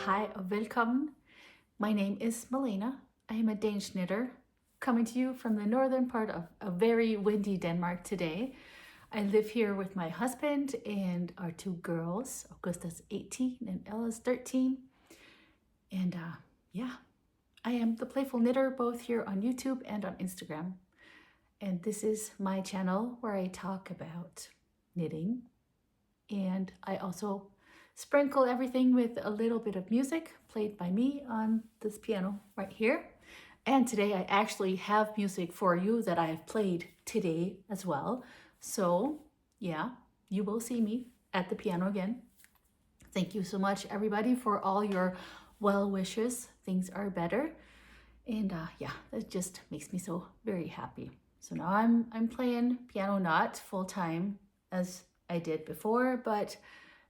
Hi og velkommen. My name is Malene. I am a Danish knitter coming to you from the northern part of a very windy Denmark today. I live here with my husband and our two girls. Augusta's 18 and Ella's 13. And I am the Playful Knitter both here on YouTube and on Instagram. And this is my channel where I talk about knitting. And I also sprinkle everything with a little bit of music played by me on this piano right here. And today I actually have music for you that I have played today as well. So yeah, you will see me at the piano again. Thank you so much everybody for all your well wishes. Things are better. And that just makes me so very happy. So now I'm playing piano, not full time as I did before, but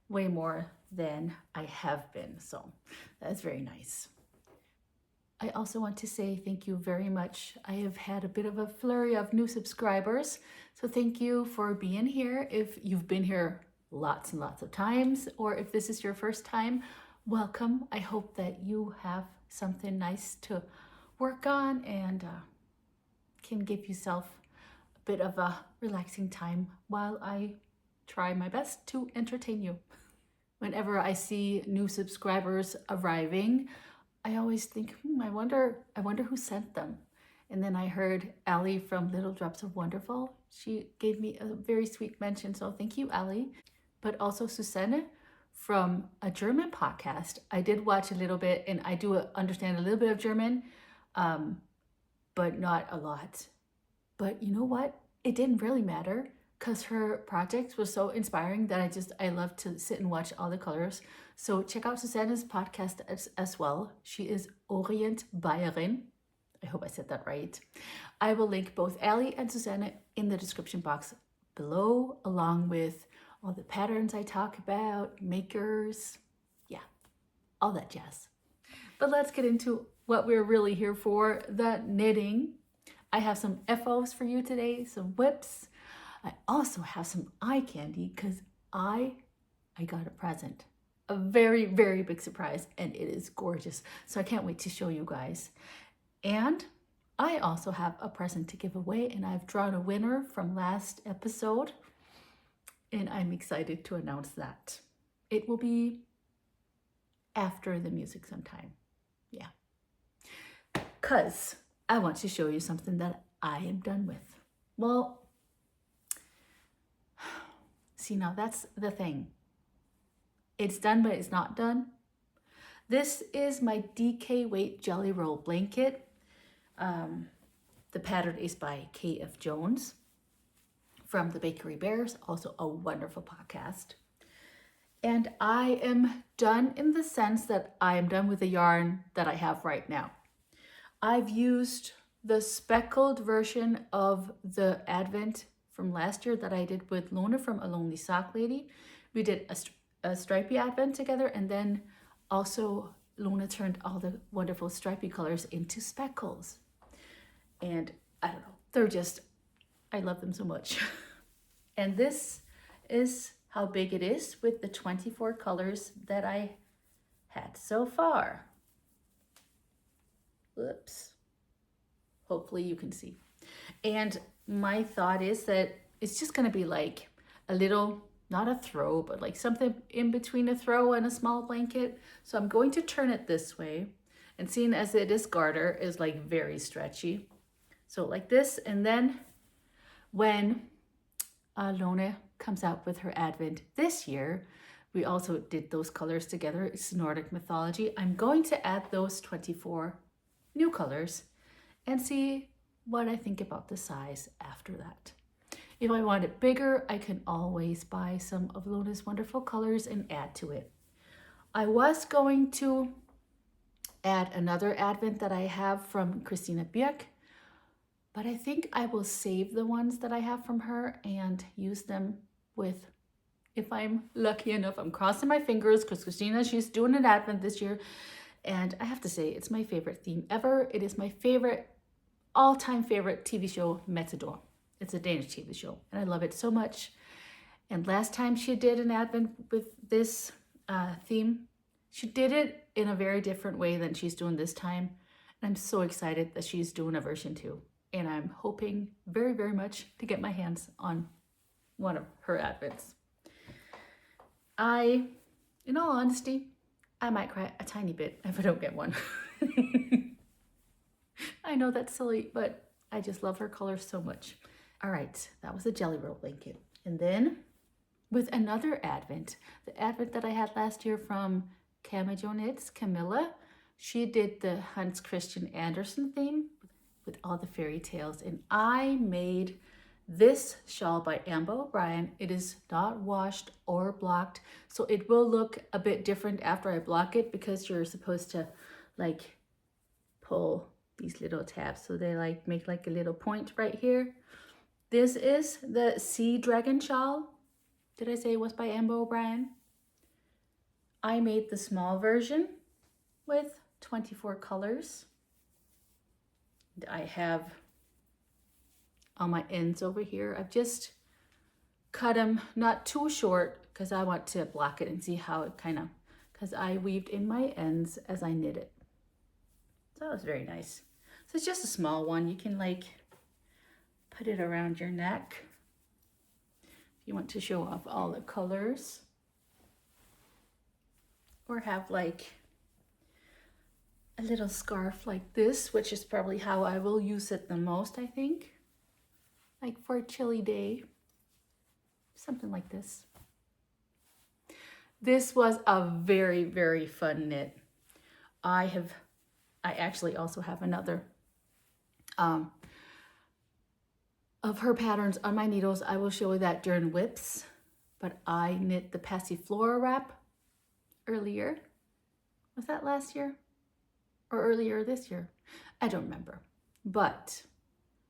way more than I have been. So that's very nice. I also want to say thank you very much. I have had a bit of a flurry of new subscribers. So thank you for being here. If you've been here lots and lots of times, or if this is your first time, welcome. I hope that you have something nice to work on and can give yourself a bit of a relaxing time while I try my best to entertain you. Whenever I see new subscribers arriving, I always think, I wonder who sent them. And then I heard Ali from Little Drops of Wonderful. She gave me a very sweet mention, so thank you, Ali. But also Susanne from a German podcast. I did watch a little bit, and I do understand a little bit of German, but not a lot. But you know what? It didn't really matter, because her project was so inspiring that I love to sit and watch all the colors. So check out Susanne's podcast as well. She is Orientbayerin. I hope I said that right. I will link both Ali and Susanne in the description box below, along with all the patterns I talk about, makers, all that jazz. But let's get into what we're really here for, the knitting. I have some FOs for you today, some whips. I also have some eye candy because I got a present. A very, very big surprise, and it is gorgeous. So I can't wait to show you guys. And I also have a present to give away, and I've drawn a winner from last episode, and I'm excited to announce that. It will be after the music sometime. Yeah. Because I want to show you something that I am done with. Well, see, now that's the thing. It's done, but it's not done. This is my DK Weight Jelly Roll Blanket. The pattern is by KF Jones from the Bakery Bears, also a wonderful podcast. And I am done in the sense that I am done with the yarn that I have right now. I've used the speckled version of the Advent from last year that I did with Lone from Alonelysocclady. We did a stripy Advent together, and then also Lone turned all the wonderful stripy colors into speckles. And I don't know, I love them so much. And this is how big it is with the 24 colors that I had so far. Whoops. Hopefully you can see. And my thought is that it's just gonna be like a little, not a throw, but like something in between a throw and a small blanket. So I'm going to turn it this way, and seeing as this garter is like very stretchy. So like this, and then when Lone comes out with her Advent this year, we also did those colors together. It's Nordic mythology. I'm going to add those 24 new colors and see what I think about the size after that. If I want it bigger, I can always buy some of Lone's wonderful colors and add to it. I was going to add another Advent that I have from Christina Björk, but I think I will save the ones that I have from her and use them with, if I'm lucky enough, I'm crossing my fingers because Christina, she's doing an Advent this year. And I have to say, it's my favorite theme ever. It is my favorite, all-time favorite TV show, Matador. It's a Danish TV show, and I love it so much. And last time she did an Advent with this theme, she did it in a very different way than she's doing this time. And I'm so excited that she's doing a version 2. And I'm hoping very, very much to get my hands on one of her advents. In all honesty, I might cry a tiny bit if I don't get one. I know that's silly, but I just love her colors so much. All right, that was a jelly roll blanket. And then with another advent, the advent that I had last year from Camijoknit's Camilla, she did the Hans Christian Andersen theme with all the fairy tales. And I made this shawl by Ambah O'Brien. It is not washed or blocked, so it will look a bit different after I block it, because you're supposed to like pull these little tabs so they like make like a little point right here. This is the Sea Dragon shawl. Did I say it was by Ambah O'Brien? I made the small version with 24 colors. I have on my ends over here, I've just cut them not too short because I want to block it and see how it kind of, because I weaved in my ends as I knit it. So that was very nice. So it's just a small one. You can like put it around your neck if you want to show off all the colors, or have like a little scarf like this, which is probably how I will use it the most, I think. Like for a chilly day, something like this. This was a very, very fun knit. I actually also have another of her patterns on my needles. I will show you that during whips, but I knit the Passiflora wrap earlier. Was that last year or earlier this year? I don't remember, but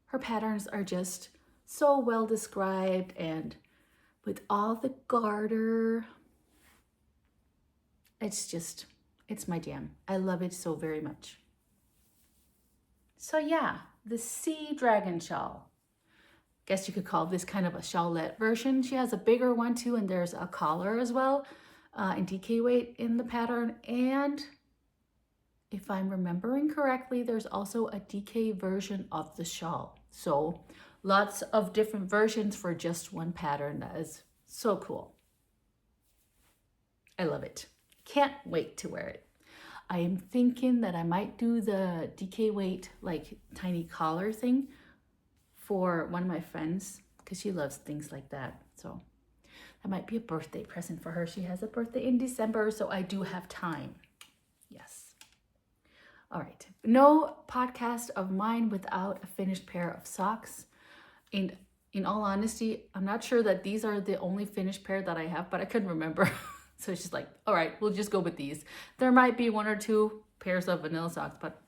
her patterns are just so well described, and with all the garter, it's my jam. I love it so very much. So yeah, the Sea Dragon shawl. Guess you could call this kind of a shawlette version. She has a bigger one too, and there's a collar as well in DK weight in the pattern. And if I'm remembering correctly, there's also a DK version of the shawl. So lots of different versions for just one pattern. That is so cool. I love it. Can't wait to wear it. I am thinking that I might do the DK weight like tiny collar thing for one of my friends, because she loves things like that. So that might be a birthday present for her. She has a birthday in December, so I do have time. Yes. All right. No podcast of mine without a finished pair of socks. And in all honesty, I'm not sure that these are the only finished pair that I have, but I couldn't remember. So it's just like, all right, we'll just go with these. There might be 1 or 2 pairs of vanilla socks, but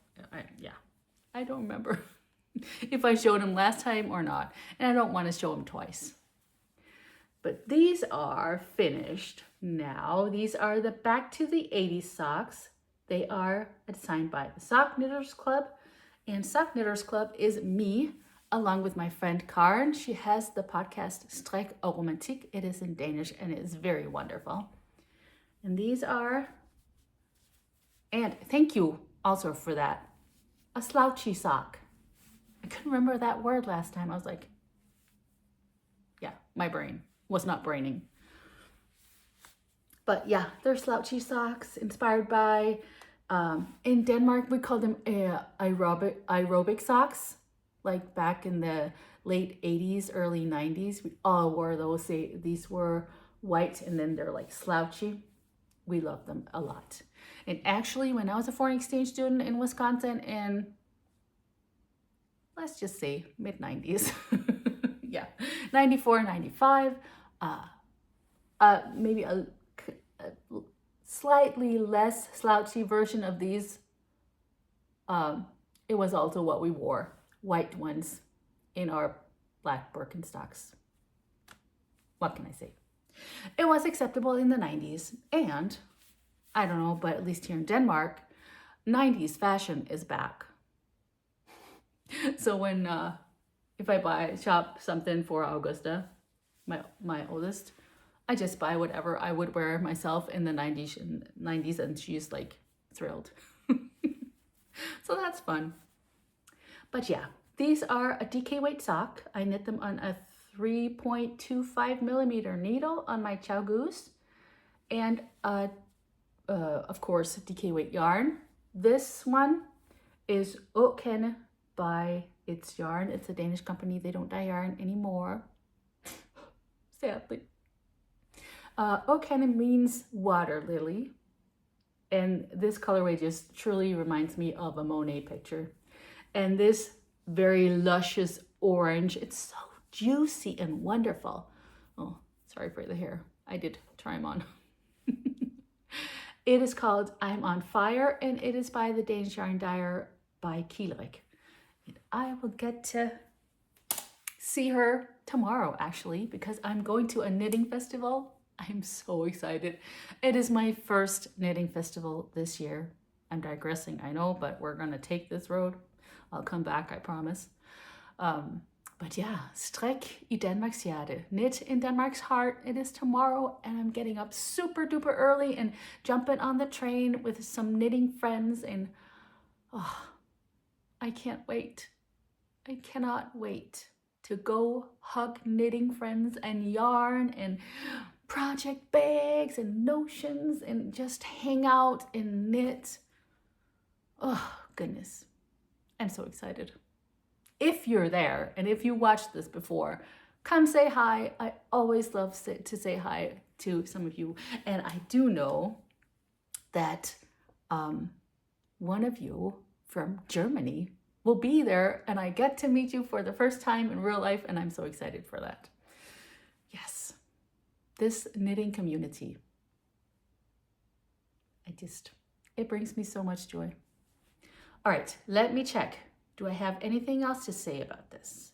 I don't remember if I showed them last time or not. And I don't want to show them twice. But these are finished now. These are the Back to the 80s socks. They are designed by the Sock Knitters Club. And Sock Knitters Club is me, along with my friend Karen. She has the podcast Strik og Romantik. It is in Danish and it is very wonderful. And these are, and thank you also for that, a slouchy sock. I couldn't remember that word last time. I was like, yeah, my brain was not braining. But yeah, they're slouchy socks inspired by, in Denmark, we call them aerobic socks. Like back in the late 80s, early 90s, we all wore those. These were white and then they're like slouchy. We love them a lot. And actually, when I was a foreign exchange student in Wisconsin in, let's just say mid-90s, yeah, 94, 95, maybe a slightly less slouchy version of these, it was also what we wore, white ones in our black Birkenstocks. What can I say? It was acceptable in the 90s, and I don't know, but at least here in Denmark, 90s fashion is back. So when, if I shop something for Augusta, my oldest, I just buy whatever I would wear myself in the 90s, and she's like thrilled. So that's fun. But yeah, these are a DK weight sock. I knit them on a 3.25 millimeter needle on my Chow Goose, and of course DK weight yarn. This one is Åkande by It's Yarn. It's a Danish company. They don't dye yarn anymore, sadly. Åkande means water lily, and this colorway just truly reminds me of a Monet picture. And this very luscious orange, it's so juicy and wonderful. Oh, sorry for the hair. I did try them on. It is called I'm on Fire, and it is by the Danish yarn dyer ByKiilerich. And I will get to see her tomorrow, actually, because I'm going to a knitting festival. I'm so excited. It is my first knitting festival this year. I'm digressing, I know, but we're going to take this road. I'll come back, I promise. But yeah, strik i Danmarks hjerte. Knit in Denmark's heart. It is tomorrow, and I'm getting up super duper early and jumping on the train with some knitting friends, and I can't wait. I cannot wait to go hug knitting friends and yarn and project bags and notions and just hang out and knit. Oh, goodness. I'm so excited. If you're there and if you watched this before, come say hi. I always love to say hi to some of you. And I do know that one of you from Germany will be there, and I get to meet you for the first time in real life, and I'm so excited for that. Yes, this knitting community, it brings me so much joy. All right, let me check. Do I have anything else to say about this?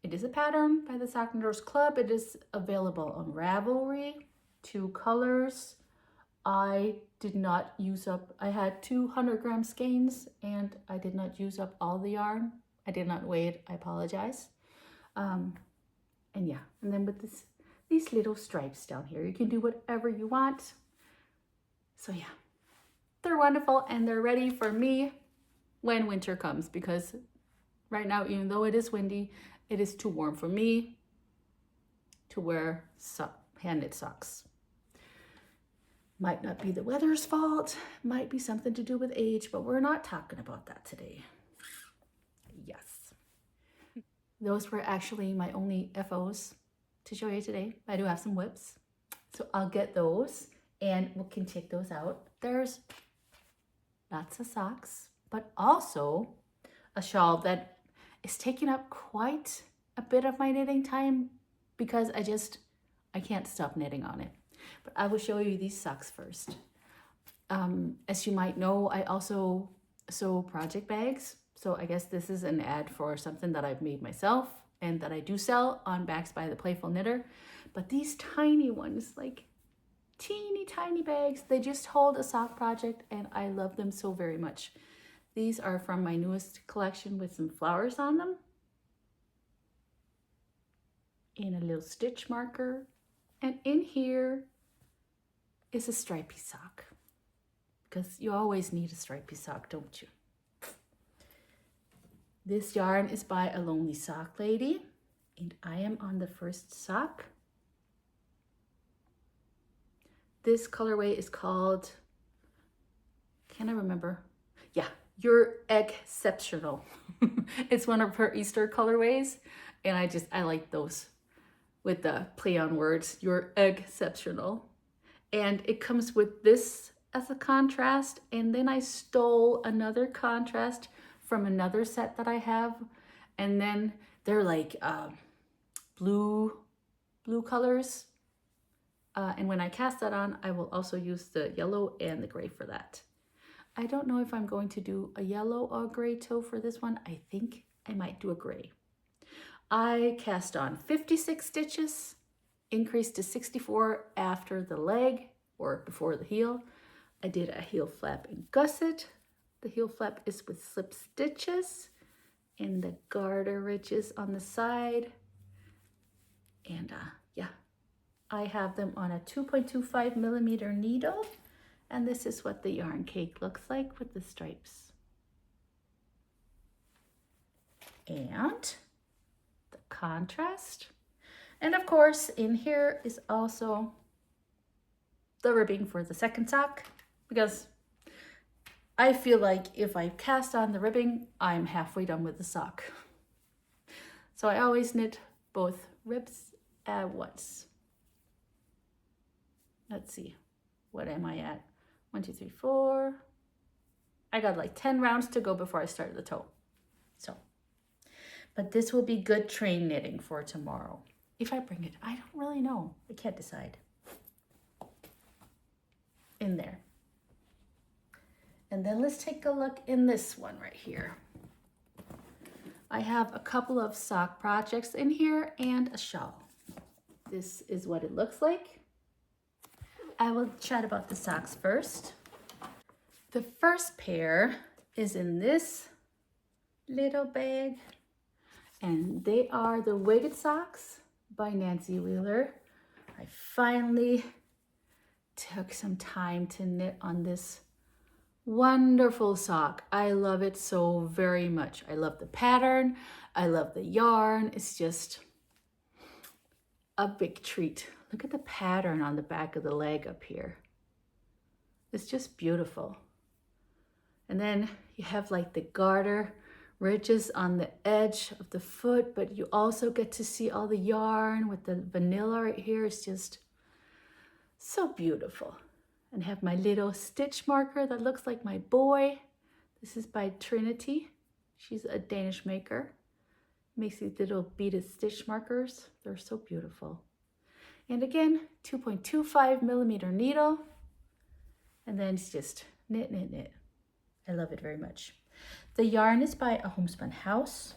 It is a pattern by the Sock Knitter's Club. It is available on Ravelry, 2 colors. I did not use up, I had 200 gram skeins, and I did not use up all the yarn. I did not weigh it, I apologize. And yeah, and then with these little stripes down here, you can do whatever you want. So yeah, they're wonderful, and they're ready for me when winter comes, because right now, even though it is windy, it is too warm for me to wear hand knit socks. Might not be the weather's fault, might be something to do with age, but we're not talking about that today. Yes. Those were actually my only FOs to show you today. I do have some whips, so I'll get those and we can check those out. There's lots of socks, but also a shawl that is taking up quite a bit of my knitting time because I can't stop knitting on it. But I will show you these socks first. As you might know, I also sew project bags. So I guess this is an ad for something that I've made myself and that I do sell on Bags by the Playful Knitter. But these tiny ones, like teeny tiny bags, they just hold a sock project, and I love them so very much. These are from my newest collection with some flowers on them and a little stitch marker. And in here is a stripy sock, because you always need a stripy sock, don't you? This yarn is by Alonelysocklady, and I am on the first sock. This colorway is called, can I remember? Yeah, Your Egg-septional. It's one of her Easter colorways, and I like those with the play on words, Your Egg-septional. And it comes with this as a contrast, and then I stole another contrast from another set that I have, and then they're like blue colors. And when I cast that on, I will also use the yellow and the gray for that. I don't know if I'm going to do a yellow or gray toe for this one. I think I might do a gray. I cast on 56 stitches, increased to 64 after the leg or before the heel. I did a heel flap and gusset. The heel flap is with slip stitches and the garter ridges on the side. And yeah, I have them on a 2.25 millimeter needle, And this is what the yarn cake looks like with the stripes. And the contrast. And of course, in here is also the ribbing for the second sock, because I feel like if I cast on the ribbing, I'm halfway done with the sock. So I always knit both ribs at once. Let's see, what am I at? 1, 2, 3, 4. I got like 10 rounds to go before I start the toe. So, but this will be good train knitting for tomorrow. If I bring it, I don't really know. I can't decide. In there. And then let's take a look in this one right here. I have a couple of sock projects in here and a shawl. This is what it looks like. I will chat about the socks first. The first pair is in this little bag, and they are the Wigget socks by Nancy Wheeler. I finally took some time to knit on this wonderful sock. I love it so very much. I love the pattern. I love the yarn. It's just a big treat. Look at the pattern on the back of the leg up here. It's just beautiful. And then you have like the garter ridges on the edge of the foot, but you also get to see all the yarn with the vanilla right here. It's just so beautiful. And have my little stitch marker that looks like my boy. This is by Trinity. She's a Danish maker. Makes these little beaded stitch markers. They're so beautiful. And again, 2.25 millimeter needle. And then it's just knit, knit, knit. I love it very much. The yarn is by Ahomespunhouse.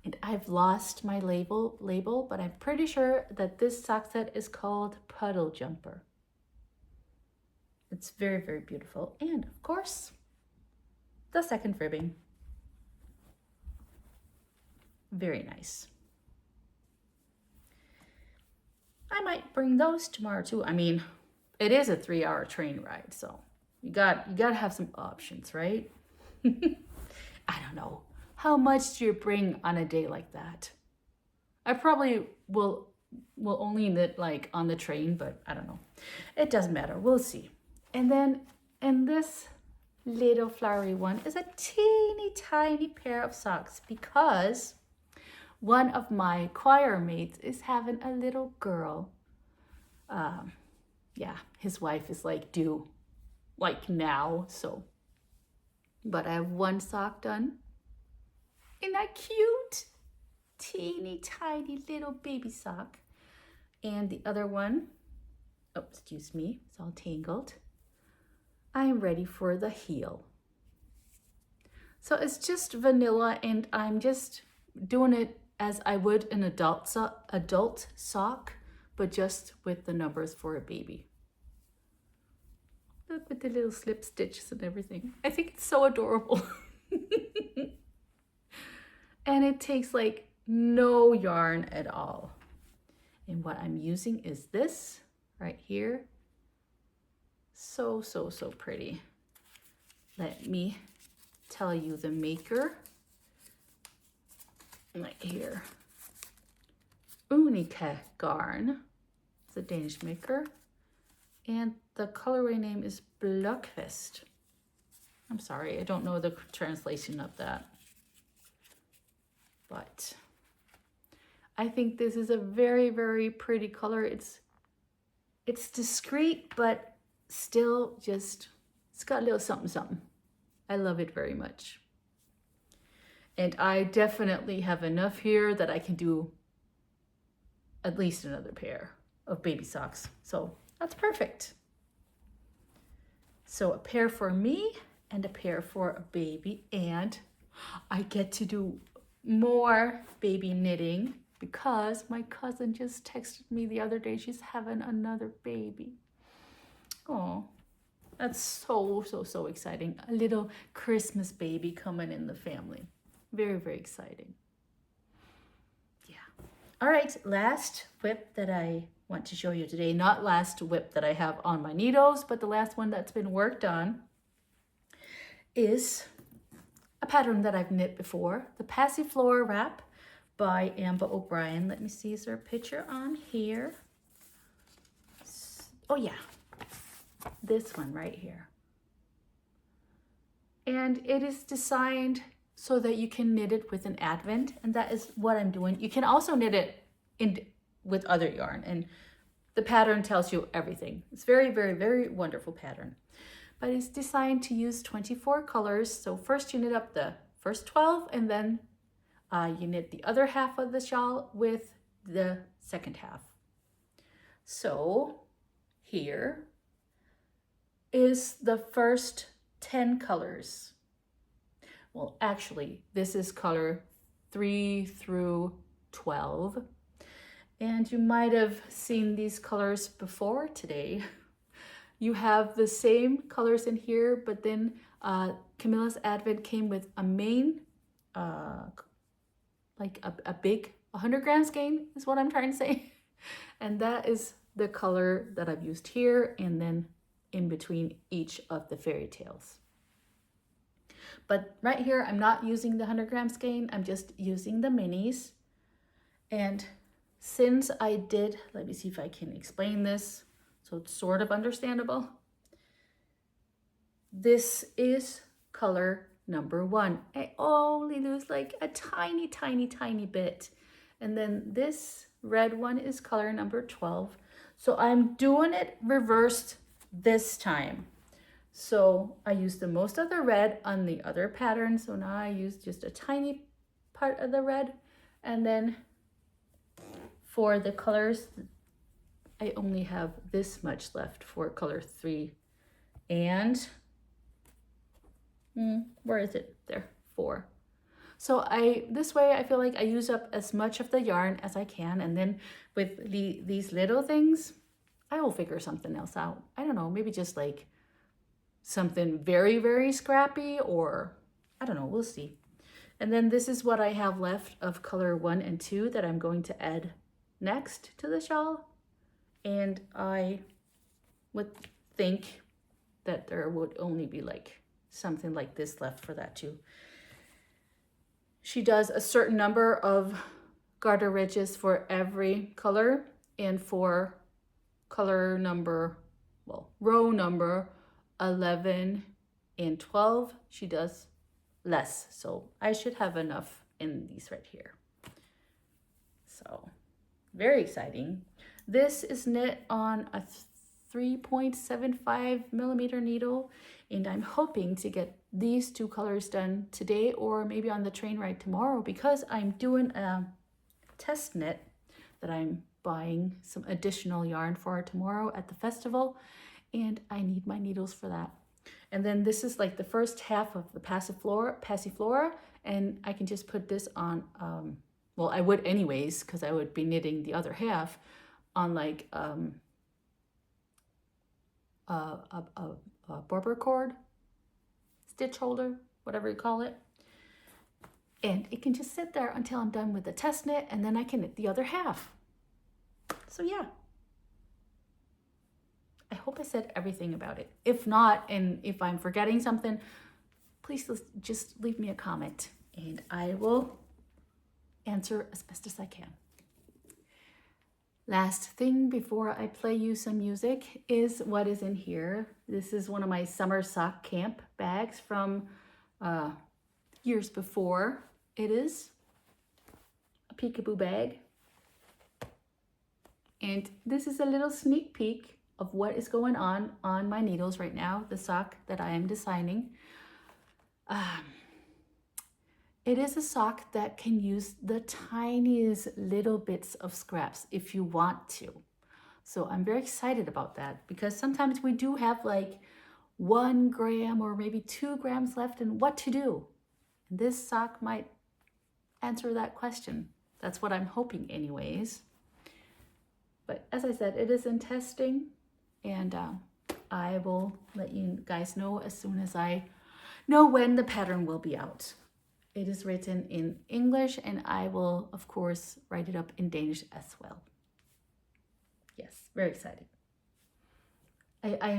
And I've lost my label, but I'm pretty sure that this sock set is called Puddle Jumper. It's very, very beautiful. And of course, the second ribbing. Very nice. I might bring those tomorrow too. I mean, it is a 3-hour train ride, so you got to have some options, right? I don't know. How much do you bring on a day like that? I probably will only knit like on the train, but I don't know. It doesn't matter. We'll see. And then in this little flowery one is a teeny tiny pair of socks, because one of my choir mates is having a little girl. Yeah, his wife is like due like now, so. But I have one sock done. Isn't that cute? Teeny tiny little baby sock. And the other one, oh, excuse me, it's all tangled. I am ready for the heel. So it's just vanilla, and I'm just doing it as I would an adult sock, but just with the numbers for a baby. Look, with the little slip stitches and everything. I think it's so adorable. And it takes like no yarn at all. And what I'm using is this right here. So, so, so pretty. Let me tell you the maker. Like here. Unika Garn. It's a Danish maker. And the colorway name is Blåkvast. I'm sorry, I don't know the translation of that. But I think this is a very, very pretty color. It's discreet, but still just, it's got a little something, something. I love it very much. And I definitely have enough here that I can do at least another pair of baby socks. So that's perfect. So a pair for me and a pair for a baby. And I get to do more baby knitting because my cousin just texted me the other day. She's having another baby. Oh, that's so, so, so exciting. A little Christmas baby coming in the family. Very, very exciting. Yeah. All right, last whip that I want to show you today. Not last whip that I have on my needles, but the last one that's been worked on is a pattern that I've knit before, the Passiflora wrap by Ambah O'Brien. Let me see, is there a picture on here? Oh yeah, this one right here. And it is designed so that you can knit it with an advent, and that is what I'm doing. You can also knit it with other yarn, and the pattern tells you everything. It's very, very, very wonderful pattern. But it's designed to use 24 colors. So first you knit up the first 12, and then you knit the other half of the shawl with the second half. So here is the first 10 colors. Well, actually, this is color 3 through 12. And you might have seen these colors before today. You have the same colors in here, but then Camilla's Advent came with a main, like a big 100 gram skein is what I'm trying to say. And that is the color that I've used here, and then in between each of the fairy tales. But right here, I'm not using the 100 gram skein. I'm just using the minis. And since I did, let me see if I can explain this so it's sort of understandable. This is color number 1. I only lose like a tiny, tiny, tiny bit. And then this red one is color number 12. So I'm doing it reversed this time. So I used the most of the red on the other pattern. So now I use just a tiny part of the red. And then for the colors, I only have this much left for color 3 and where is it? There, 4. So this way I feel like I use up as much of the yarn as I can, and then with these little things, I will figure something else out. I don't know, maybe just like something very, very scrappy, or I don't know, we'll see. And then this is what I have left of color 1 and 2 that I'm going to add next to the shawl. And I would think that there would only be like something like this left for that too. She does a certain number of garter ridges for every color, and for color number, well, row number 11 and 12, she does less. So I should have enough in these right here. So very exciting. This is knit on a 3.75 millimeter needle, and I'm hoping to get these 2 colors done today or maybe on the train ride tomorrow, because I'm doing a test knit that I'm buying some additional yarn for tomorrow at the festival, and I need my needles for that. And then this is like the first half of the Passiflora, and I can just put this on, well, I would anyways, because I would be knitting the other half on like a barber cord, stitch holder, whatever you call it. And it can just sit there until I'm done with the test knit, and then I can knit the other half. So yeah, I hope I said everything about it. If not, and if I'm forgetting something, please just leave me a comment and I will answer as best as I can. Last thing before I play you some music is what is in here. This is one of my summer sock camp bags from years before. It is a peekaboo bag. And this is a little sneak peek of what is going on my needles right now, the sock that I am designing. It is a sock that can use the tiniest little bits of scraps if you want to. So I'm very excited about that, because sometimes we do have like 1 gram or maybe 2 grams left, and what to do. And this sock might answer that question. That's what I'm hoping anyways. But as I said, it is in testing, and I will let you guys know as soon as I know when the pattern will be out. It is written in English, and I will, of course, write it up in Danish as well. Yes, very excited. I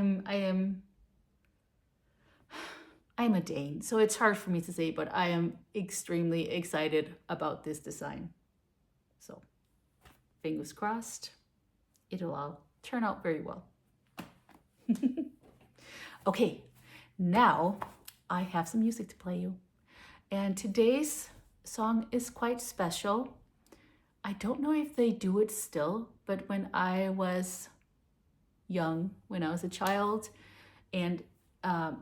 am a Dane, so it's hard for me to say, but I am extremely excited about this design. So fingers crossed, it'll all turn out very well. Okay, now I have some music to play you. And today's song is quite special. I don't know if they do it still, but when I was young, when I was a child, and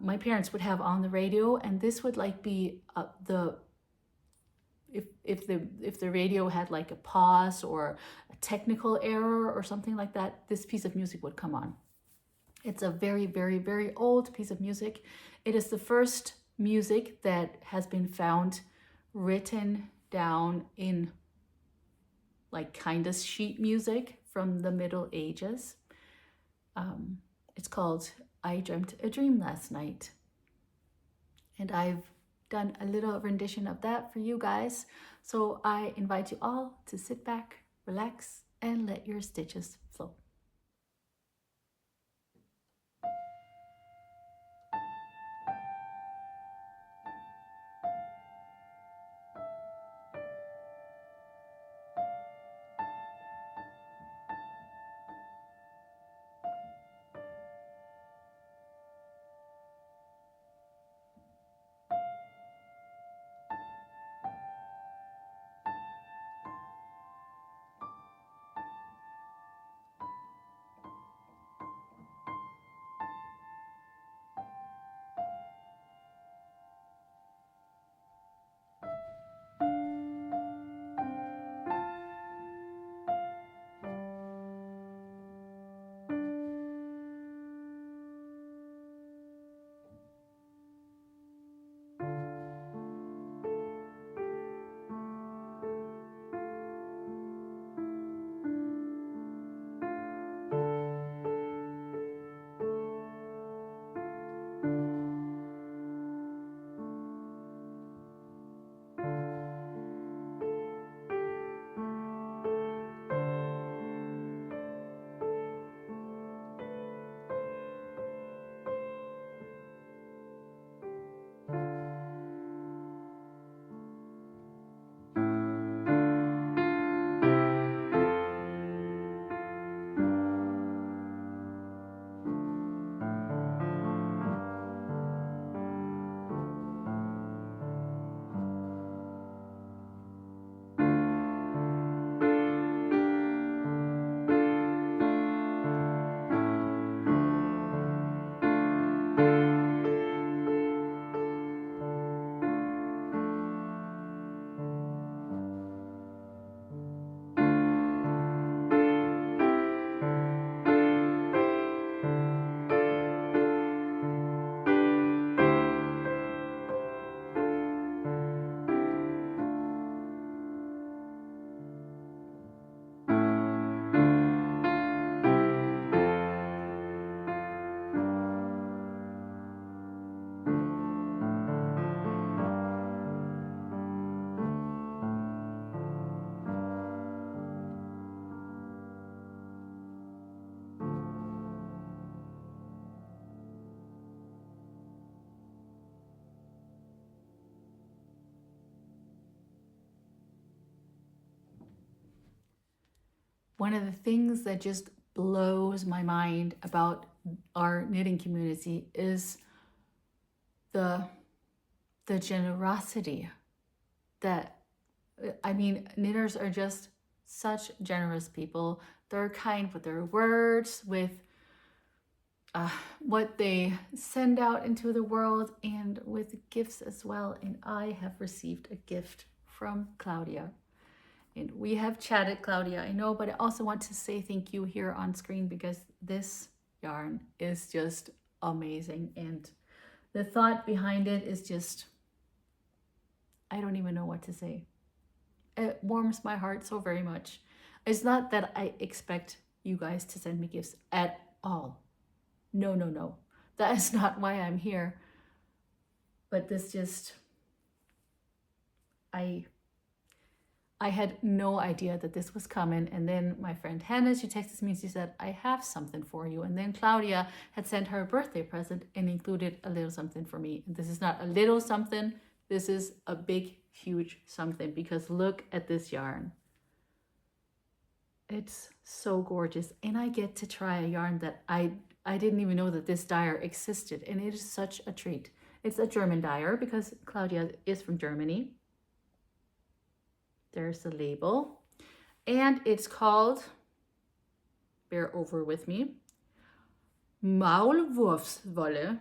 my parents would have on the radio, and this would like be if the radio had like a pause or a technical error or something like that, this piece of music would come on. It's a very, very, very old piece of music. It is the first music that has been found written down in like kind of sheet music from the Middle Ages. It's called I Dreamt a Dream Last Night. And I've done a little rendition of that for you guys. So I invite you all to sit back, relax, and let your stitches flow. One of the things that just blows my mind about our knitting community is the generosity that, I mean, knitters are just such generous people. They're kind with their words, with what they send out into the world, and with gifts as well. And I have received a gift from Claudia. And we have chatted, Claudia, I know, but I also want to say thank you here on screen because this yarn is just amazing. And the thought behind it is just, I don't even know what to say. It warms my heart so very much. It's not that I expect you guys to send me gifts at all. No, no, no. That is not why I'm here. But this just, I I had no idea that this was coming. And then my friend Hannah, she texted me and she said, I have something for you. And then Claudia had sent her a birthday present and included a little something for me. And this is not a little something. This is a big, huge something, because look at this yarn. It's so gorgeous. And I get to try a yarn that I didn't even know that this dyer existed. And it is such a treat. It's a German dyer because Claudia is from Germany. There's the label. And it's called, bear over with me, Maulwurfswolle.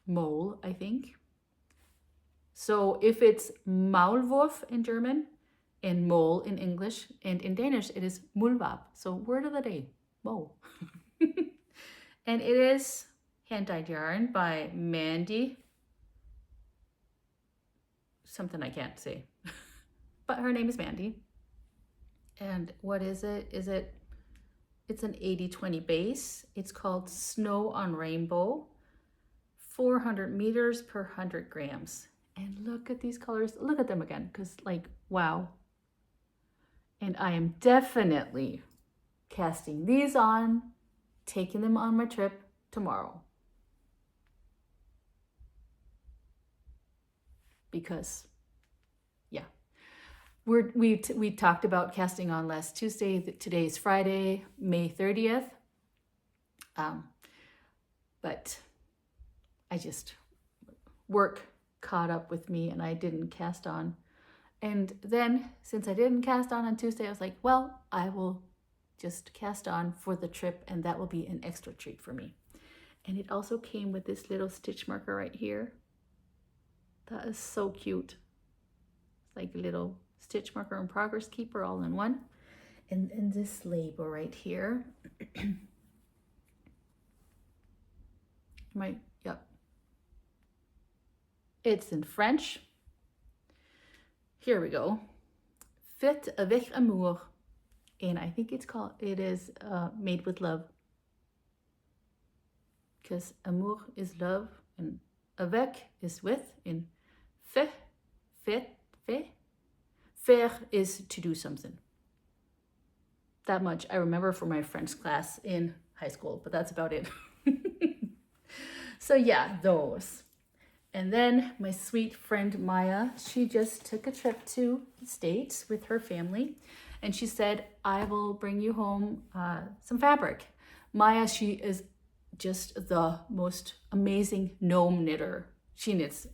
Mole, I think. So if it's Maulwurf in German and mole in English, and in Danish it is Muldvarp. So word of the day, mole. And it is hand-dyed yarn by Mandy. Something I can't say. But her name is Mandy. And what is it? It's an 80-20 base. It's called Snow on Rainbow. 400 meters per 100 grams. And look at these colors. Look at them again, because like, wow. And I am definitely casting these on, taking them on my trip tomorrow. Because we talked about casting on last Tuesday. Today is Friday, May 30th. But I just, work caught up with me and I didn't cast on. And then since I didn't cast on Tuesday, I was like, well, I will just cast on for the trip, and that will be an extra treat for me. And it also came with this little stitch marker right here. That is so cute. It's like a little stitch marker and progress keeper all in one. And this label right here. Yep. It's in French. Here we go. Fait avec amour. And I think it is made with love. Because amour is love, and avec is with, and fait, faire is to do something. That much I remember from my French class in high school, but that's about it. So yeah, those. And then my sweet friend Maya, she just took a trip to the States with her family, and she said, I will bring you home some fabric. Maya, she is just the most amazing gnome knitter. She knits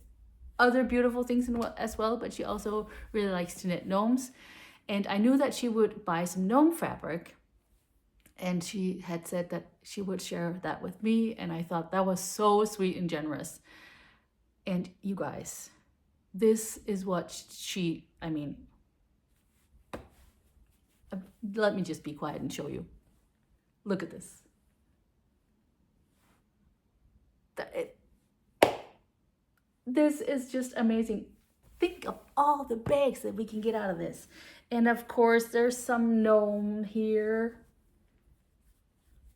other beautiful things as well, but she also really likes to knit gnomes. And I knew that she would buy some gnome fabric, and she had said that she would share that with me, and I thought that was so sweet and generous. And you guys, this is what let me just be quiet and show you. Look at this. This is just amazing. Think of all the bags that we can get out of this. And of course, there's some gnome here.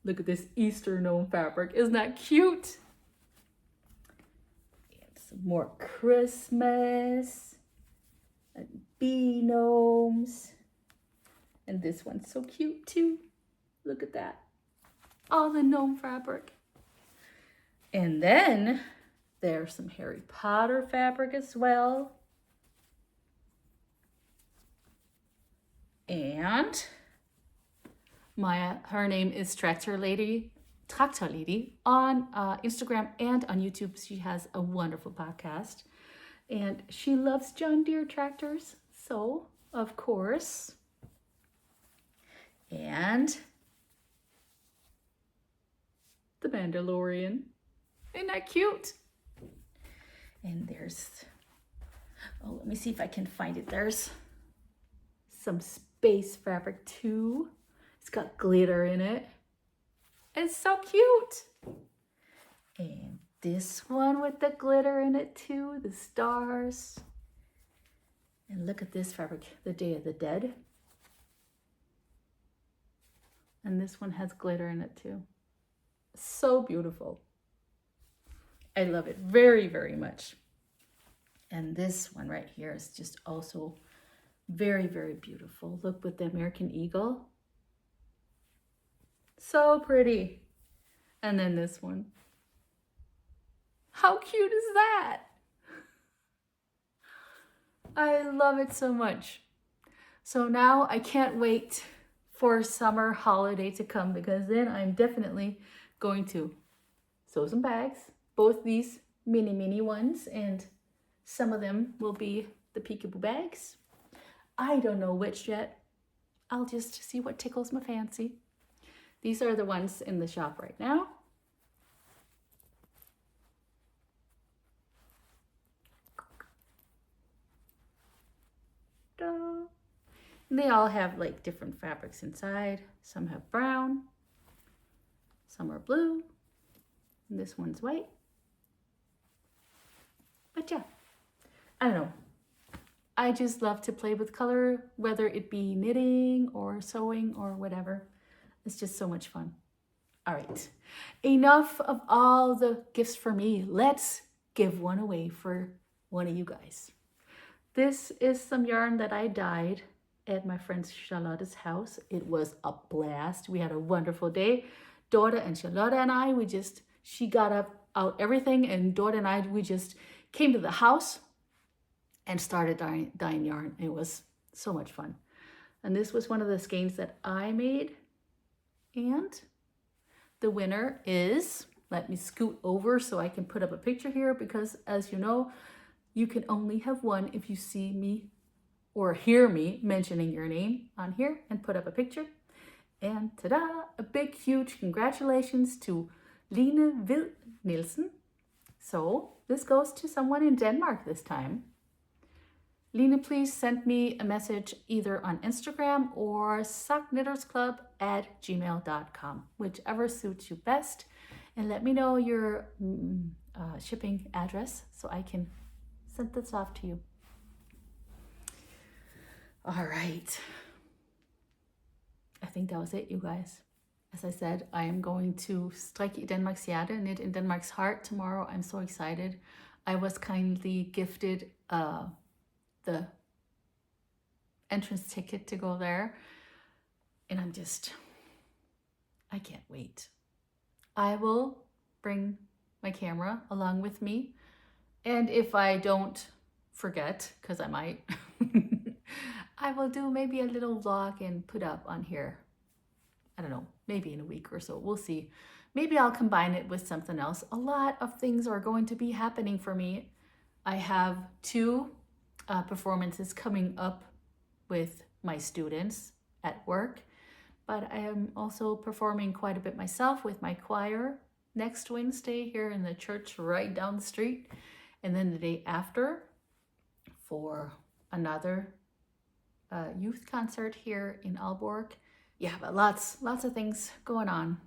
Look at this Easter gnome fabric. Isn't that cute? And some more Christmas. And bee gnomes. And this one's so cute too. Look at that. All the gnome fabric. And then there's some Harry Potter fabric as well. And her name is Tractor-Lady on Instagram and on YouTube. She has a wonderful podcast, and she loves John Deere tractors. So, of course, and the Mandalorian. Isn't that cute? And let me see if I can find it. There's some space fabric too. It's got glitter in it. It's so cute. And this one with the glitter in it too, the stars. And look at this fabric, the Day of the Dead. And this one has glitter in it too. So beautiful. I love it very, very much. And this one right here is just also Very, very beautiful. Look with the American eagle. So pretty. And then this one. How cute is that? I love it so much. So now I can't wait for summer holiday to come, because then I'm definitely going to sew some bags. Both these mini ones, and some of them will be the peekaboo bags. I don't know which yet. I'll just see what tickles my fancy. These are the ones in the shop right now. And they all have like different fabrics inside. Some have brown, some are blue, and this one's white. But yeah, I don't know. I just love to play with color, whether it be knitting or sewing or whatever. It's just so much fun. All right, enough of all the gifts for me. Let's give one away for one of you guys. This is some yarn that I dyed at my friend Charlotte's house. It was a blast. We had a wonderful day. Dorda and Charlotte and I, she got out everything, and Dorda and I, we just came to the house and started dyeing yarn. It was so much fun. And this was one of the skeins that I made. And the winner is, let me scoot over so I can put up a picture here, because as you know, you can only have one if you see me or hear me mentioning your name on here and put up a picture. And ta-da, a big, huge congratulations to Line Vild Nielsen. So this goes to someone in Denmark this time. Line, please send me a message either on Instagram or sockknittersclub@gmail.com, whichever suits you best. And let me know your shipping address so I can send this off to you. All right. I think that was it, you guys. As I said, I am going to strikke i Danmarks hjerte, knit in Denmark's heart tomorrow. I'm so excited. I was kindly gifted the entrance ticket to go there. And I can't wait. I will bring my camera along with me. And if I don't forget, because I might, I will do maybe a little vlog and put up on here. I don't know, maybe in a week or so. We'll see. Maybe I'll combine it with something else. A lot of things are going to be happening for me. I have 2 performances coming up with my students at work, but I am also performing quite a bit myself with my choir next Wednesday here in the church right down the street. And then the day after for another youth concert here in Aalborg. Yeah, but lots of things going on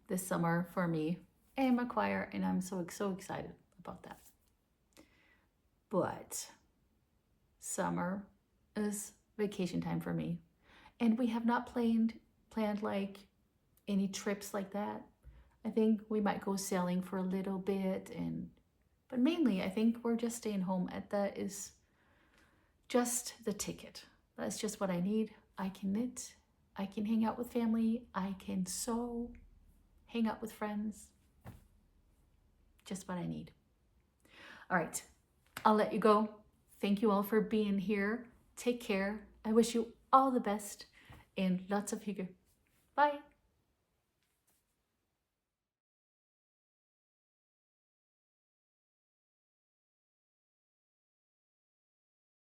this summer for me and my choir, and I'm so excited about that. But summer is vacation time for me, and we have not planned like any trips like that. I think we might go sailing for a little bit, but mainly I think we're just staying home. That is just the ticket. That's just what I need. I can knit, I can hang out with family, I can sew, hang out with friends. Just what I need. All right, I'll let you go. Thank you all for being here. Take care. I wish you all the best and lots of hygge. Bye.